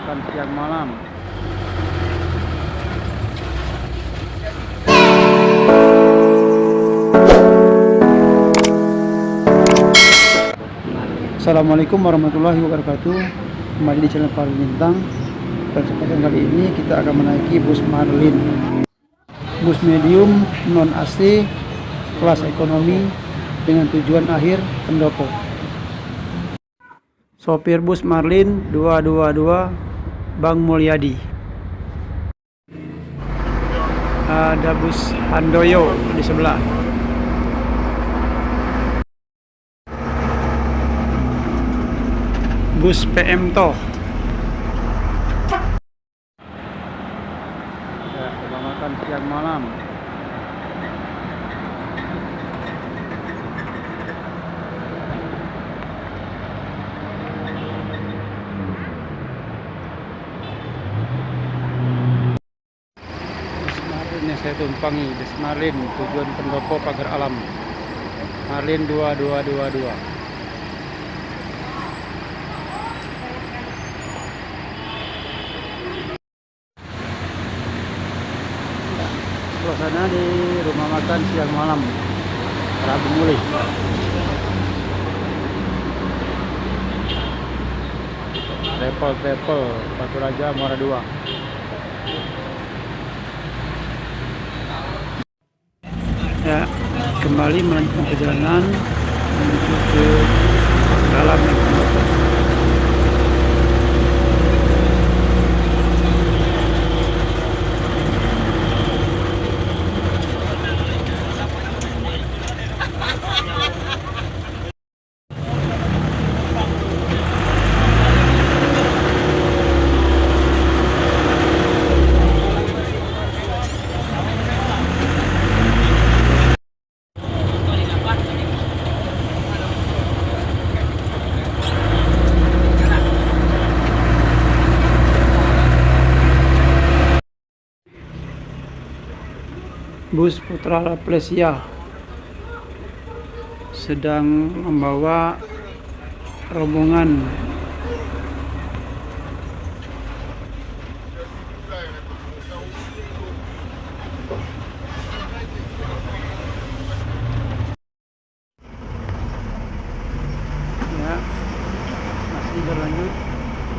makan siang malam. Assalamualaikum warahmatullahi wabarakatuh. Kembali di channel Parlin Lintang. Pada kesempatan kali ini kita akan menaiki bus Marlin, bus medium non AC kelas ekonomi dengan tujuan akhir Pendopo. Sopir bus Marlin 222 Bang Mulyadi. Ada bus Handoyo di sebelah. Bus PM Toh. Ya, kita makan siang malam. Bus Marlin yang saya tumpangi, bus Marlin tujuan Pendopo Pagar Alam. Marlin 2222. Suasana di rumah makan siang malam Rabu Muli. Travel Batu Raja Muara 2. Ya, kembali melanjutkan perjalanan menuju ke dalam Pendopo. Bus Putra Rafflesia sedang membawa rombongan ya, masih berlanjut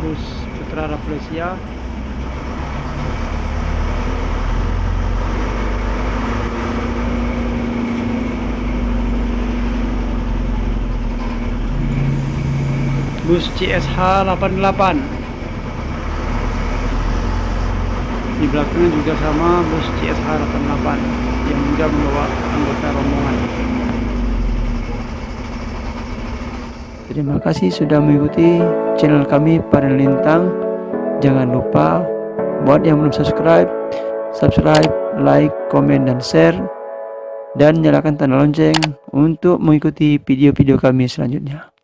bus Putra Rafflesia. Bus CSH 88 di belakangnya juga sama bus CSH 88 yang juga membawa anggota rombongan. Terima kasih sudah mengikuti channel kami Parlin Lintang. Jangan lupa buat yang belum subscribe, like, komen, dan share, dan nyalakan tanda lonceng untuk mengikuti video-video kami selanjutnya.